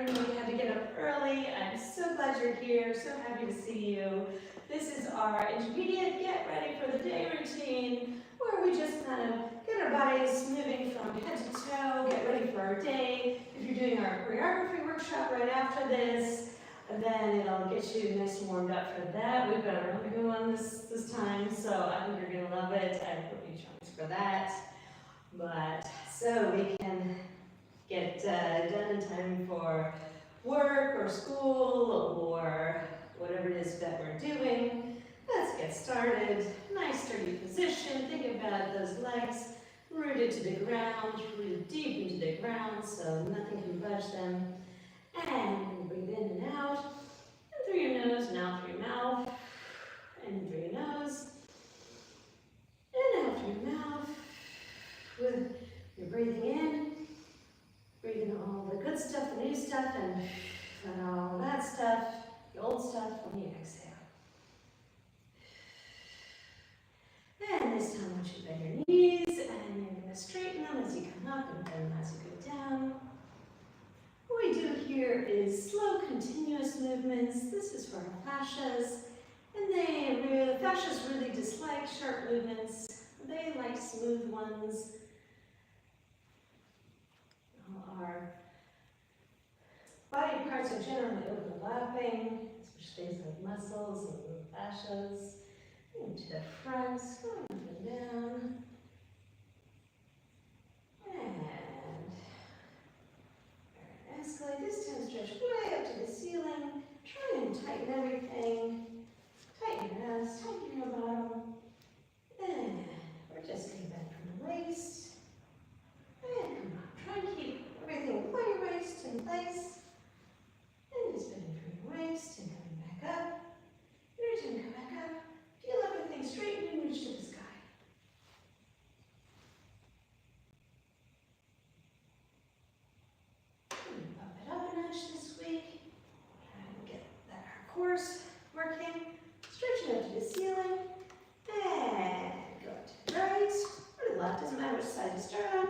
I know you had to get up early. I'm so glad you're here, so happy to see you. This is our intermediate get ready for the day routine, where we just kind of get our bodies moving from head to toe, get ready for our day. If you're doing our choreography workshop right after this, then it'll get you nice and warmed up for that. We've got a really good one this time, so I think you're gonna love it. I hope you join us for that. But so we can get done in time for work or school or whatever it is that we're doing. Let's get started. Nice sturdy position. Think about those legs rooted to the ground, rooted deep into the ground so nothing can budge them. And breathe in and out. And through your nose and out through your mouth. And through your nose. And out through your mouth. With you're breathing in. Breathing all the good stuff, the new stuff, and all that stuff, the old stuff, when you exhale. And this time I want you to bend your knees, and you're going to straighten them as you come up and bend them as you go down. What we do here is slow, continuous movements. This is for our fascias, and fascias really dislike sharp movements. They like smooth ones. Our body parts are generally overlapping, especially things like muscles and fascias. Into the front, going up and down. And escalate. This time stretch way up to the ceiling. Try and tighten everything. Tighten your ass, tighten your bottom. And we're just going to bend from the waist. And come on, try and keep everything below your waist in place. And just bending from your waist and coming back up. Your turn, come back up. Feel everything straighten and reach to the sky. And bump it up a notch this week. Try and get that our cores working. Stretching up to the ceiling. And go up to the right or the left, doesn't matter which side you start on.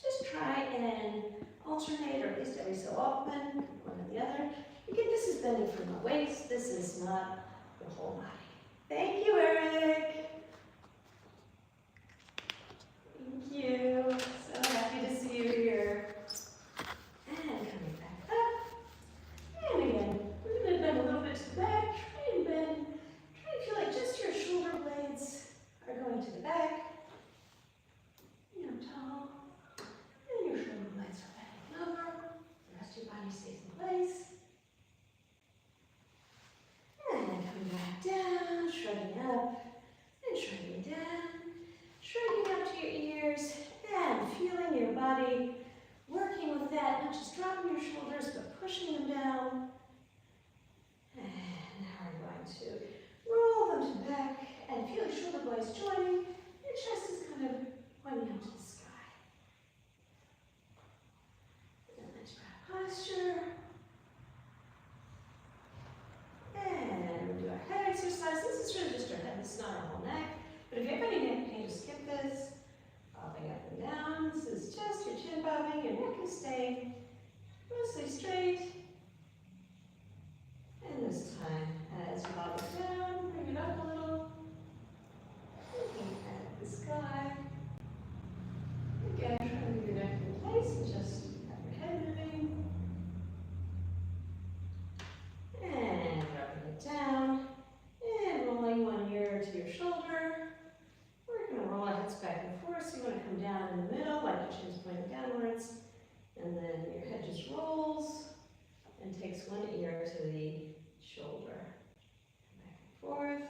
Just try and alternate, or at least every so often, one or the other. Again, this is bending from the waist. This is not the whole body. Thank you, Eric. Thank you. So happy to see you here. And coming back up. And again, we're going to bend a little bit to the back. Try and bend. Try and feel like just your shoulder blades are going to the back. You know, tall. And your shoulder blades are bending over. The rest of your body stays in place. And then coming back down, shrugging up, and shrugging down. Shrugging up to your ears, and feeling your body working with that, not just dropping your shoulders, but pushing them down. And now we're going to roll them to the back, and feel your shoulder blades joining. Your chest is kind of pointing out to the sky. Nice posture. And we'll do our head exercise. This is really just our head. This is not our whole neck. But if you have any neck pain, just skip this. Bobbing up and down. This is just your chin bobbing. Your neck is staying mostly straight. And this time, as you bob it down, bring it up a little. Looking at the sky. Again, try to move your neck in place and just have your head moving. And dropping it down. And rolling one ear to your shoulder. We're going to roll our heads back and forth. So you want to come down in the middle, like your chin's pointing downwards. And then your head just rolls and takes one ear to the shoulder. Back and forth.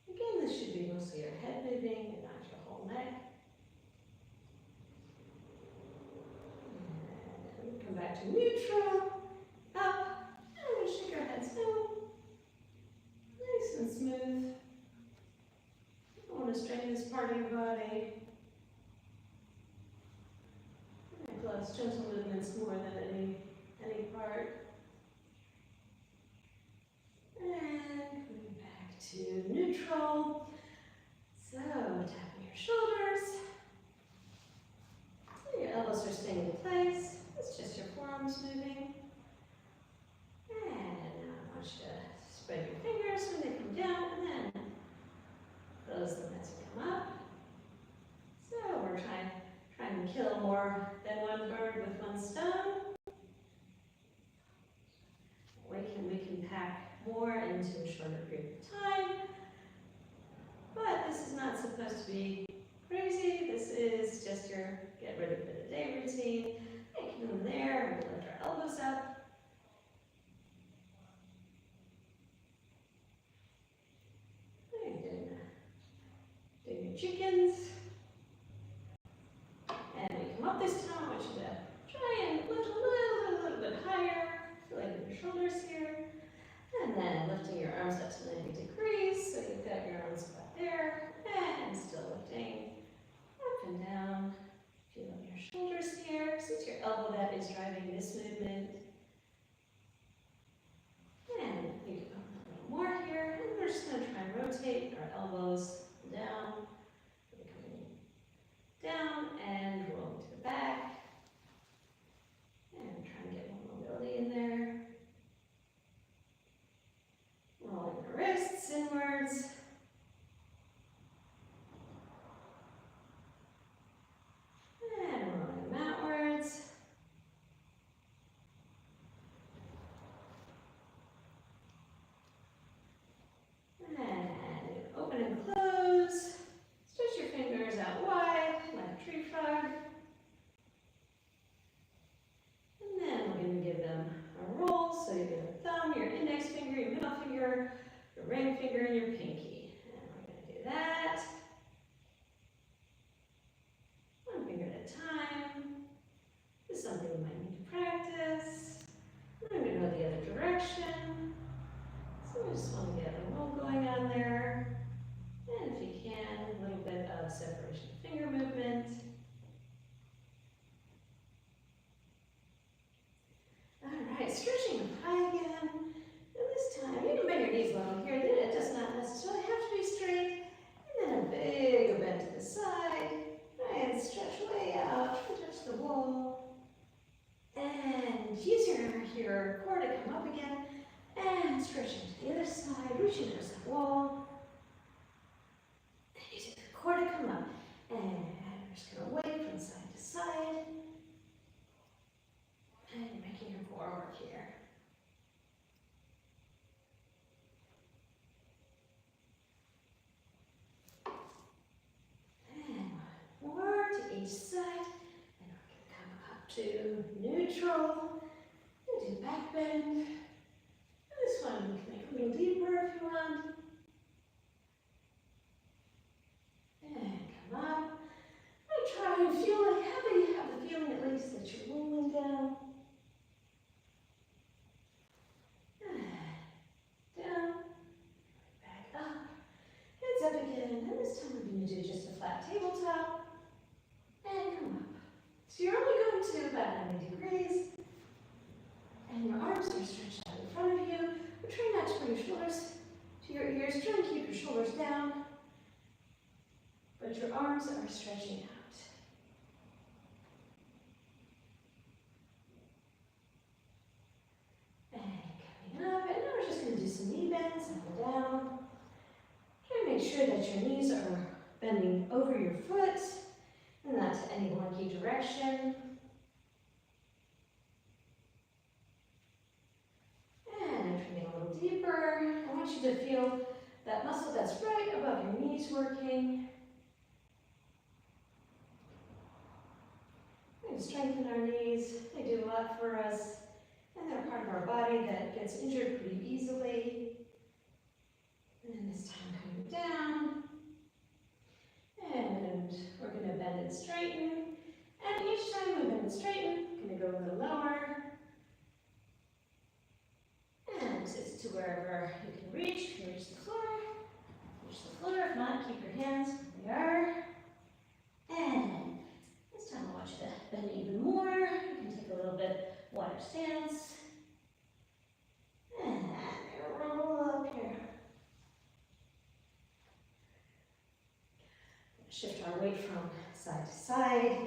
Again, this should be mostly your head moving and not your whole neck. And come back to neutral. Up. And we're going to shake our heads down. Nice and smooth. You don't want to strain this part of your body. Plus gentle movements more than any part. And coming back to neutral. So tapping your shoulders. Your elbows are staying in place. It's just your forearms moving. close them as you come up. So we're trying to kill more than one bird with one stone. We can pack more into a shorter period of time. But this is not supposed to be crazy. This is just your get ready for the day routine. Making them there, we lift our elbows up. Doing your chickens. And we come up this time. I want you to try and lift a little bit higher. Feel like your shoulders here. And then lifting your arms up to 90 degrees. So you've got your arms back there. And still lifting up and down. Feeling your shoulders here. So it's your elbow that is driving this movement. And we can go a little more here. And we're just going to try and rotate our elbows down. We're coming down and rolling to the back. And trying to get more mobility in there. Rolling the wrists inwards. And rolling them outwards. And open and close. Stretch your fingers out wide, like a tree frog. And then we're going to give them a roll. So you get a thumb, your index finger, your middle finger, your ring finger, and your pinky. And we're going to do that. One finger at a time. This is something we might need to practice. I'm going to go the other direction. So we just want to get a roll going on there. And if you can, a little bit of separation of finger movement. All right, stretching up high again. And this time, you can bend your knees a little here. It does not necessarily have to be straight. And then a big bend to the side. And stretch way out and touch the wall. And use your core to come up again. And stretching to the other side, reaching towards the wall. And using the core to come up. And we're just going to wave from side to side. And you're making your core work here. And more to each side. And we're going to come up to neutral. And do back bend. This one you can make a little deeper if you want. And come up. And try and feel like, how do you have the feeling at least that you're rolling down? Down. Back up. Hands up again. And this time we're going to do just a flat tabletop. And come up. So you're only going to about 90 degrees. And your arms are stretched out in front of you. But try not to bring your shoulders to your ears. Try to keep your shoulders down. But your arms are stretching out. And coming up. And now we're just going to do some knee bends up and down. Try to make sure that your knees are bending over your foot and not to any one key direction. Deeper. I want you to feel that muscle that's right above your knees working. We're going to strengthen our knees. They do a lot for us. And they're part of our body that gets injured pretty easily. And then this time coming down. And we're going to bend and straighten. And each time we bend and straighten, we're going to go a little lower. And it's to wherever you can reach. You can reach the floor. Reach the floor. If not, keep your hands where they are. And this time I want you to bend even more. You can take a little bit wider stance. And roll up here. Shift our weight from side to side.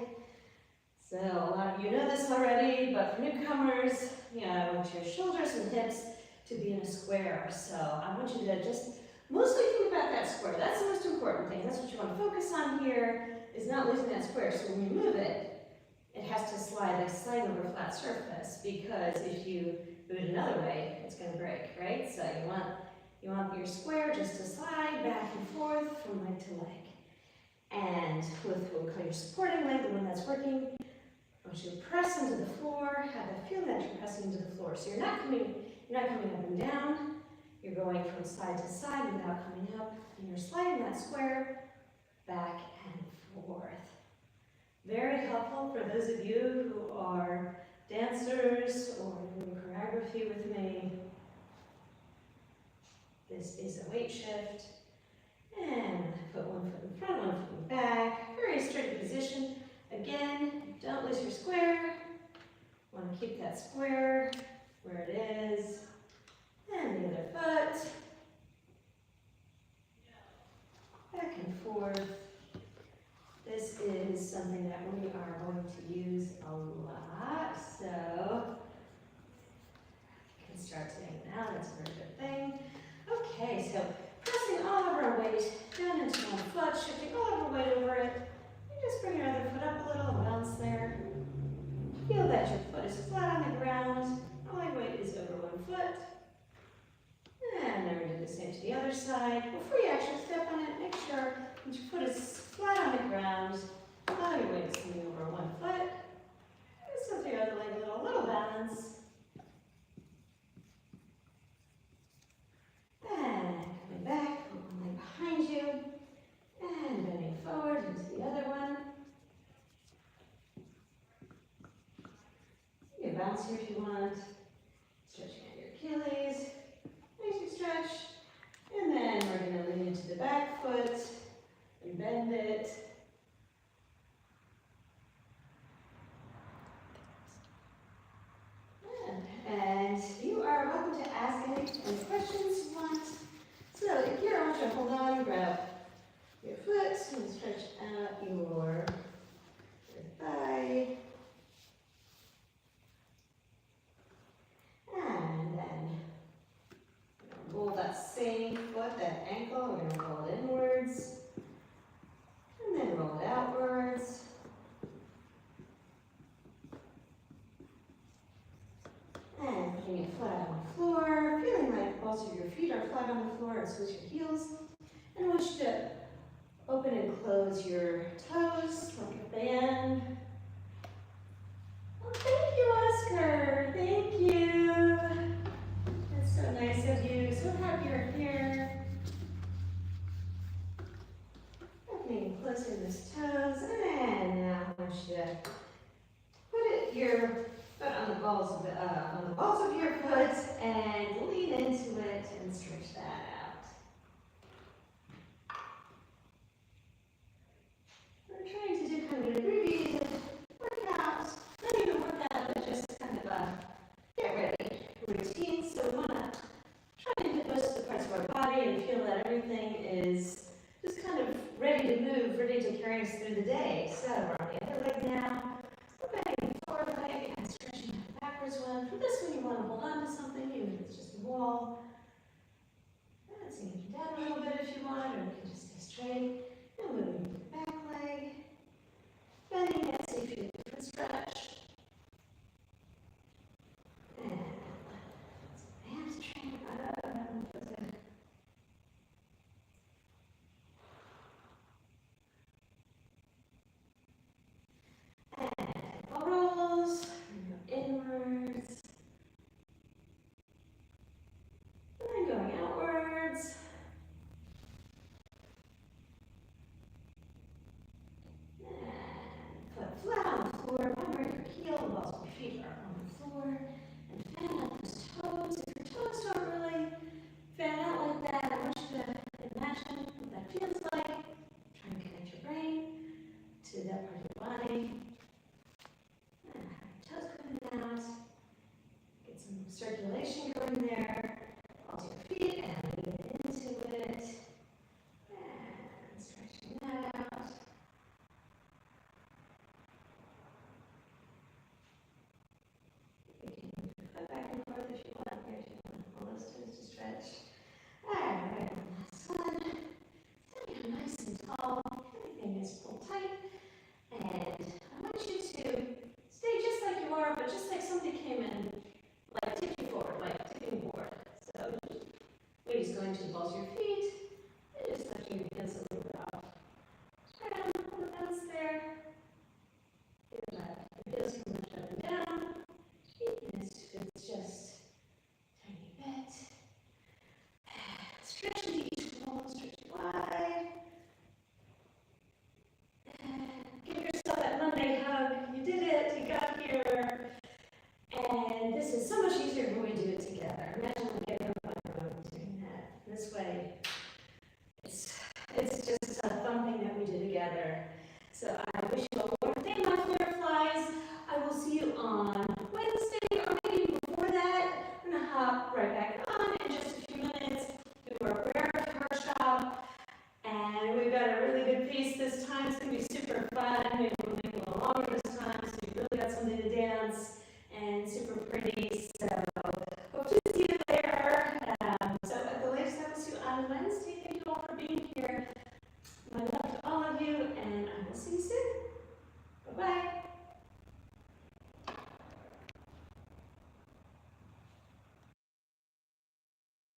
So a lot of you know this already, but for newcomers, I want your shoulders and hips to be in a square. So I want you to just mostly think about that square. That's the most important thing. That's what you want to focus on here, is not losing that square. So when you move it, it has to slide like sliding over a flat surface, because if you move it another way, it's going to break, right? So you want your square just to slide back and forth from leg to leg. And with what we call your supporting leg, the one that's working, I want you to press into the floor, have that feeling that you're pressing into the floor. So you're not coming up and down, you're going from side to side without coming up, and you're sliding that square back and forth. Very helpful for those of you who are dancers or doing choreography with me. This is a weight shift. And put one foot in front, one foot in back. Very straight position. Again, don't lose your square. Want to keep that square where it is. And the other foot. Back and forth. This is something that we are going to use a lot. So, you can start doing that. That's a very good thing. Okay, so pressing all of our weight down into one foot, shifting all of our weight over it. And just bring your other foot up a little, bounce there. Feel that your foot is flat on the ground. All your weight is over one foot. And then we do the same to the other side. Before you actually step on it, make sure that your foot is flat on the ground. All your weight is coming over one foot. Just with your other leg, a little balance. And coming back, put one leg behind you, and bending forward into the other one. You can bounce here if you want, stretching out your Achilles, nice and stretch, and then we're going to lean into the back foot and bend it. And you are welcome to ask any questions you want. So here I want you to hold on, grab your foot and stretch out your thigh. And then roll that same foot, that ankle, we're going to roll it inwards. And then roll it outwards. And putting it flat on the floor, feeling like both of your feet are flat on the floor, and switch your heels. And I want you to open and close your toes like a fan. Oh, thank you, Oscar. Thank you. That's so nice of you. So happy you're here. Opening and closing those toes. And now I want you to put your foot on the balls of your foot and lean into it and stretch that out. We're trying to do kind of an abbreviated workout, not even workout, but just kind of a get ready routine. So we want to try and hit most of the parts of our body and feel that everything is just kind of ready to move, ready to carry us through the day. So we're on the other leg now. We're bending forward leg and stretching out the backwards one. For this one, you want to hold on to something, even if it's just a wall. That's sinking down a little bit if you want, or you can just stay straight. And moving to the back leg. Bending it, so you feel a different stretch. And hamstring up. And rolls, inwards. And then going outwards. And foot flat on the floor. Remember your heel, the balls of your feet are on the floor. And fan out those toes. If your toes don't really fan out like that, I want you to imagine what that feels like. Try and connect your brain to that part of your body. And have your toes coming out. Get some circulation going there. Balls of your feet and lean into it. And stretching that out. You can move your foot back and forth if you want. Here, if you want all those toes to stretch. Alright, last one. Sitting up nice and tall, everything is pulled tight, and I want you to stay just like you are, but just like somebody came in, like tipped you forward, like tipping board. So weight is going to the balls of your feet, and just touching your hands a little bit off. Spread out on the bounce there. Feel that your heels come much up and down. And it's just a tiny bit. Stretch into each bone, stretch wide. Give yourself that Monday hug. You did it, you got here. And this is so much easier when we do it together. Imagine we get up on our own doing that. This way, it's just a fun thing that we do together. So I wish you a wonderful day, my fireflies. I will see you on Wednesday, or maybe before that. I'm going to hop right back on in just a few minutes. Do our prayer workshop. And we've got a really good piece this time. It's going to be super fun. Maybe we'll make it a little longer this time, so you really got something to dance, and super pretty.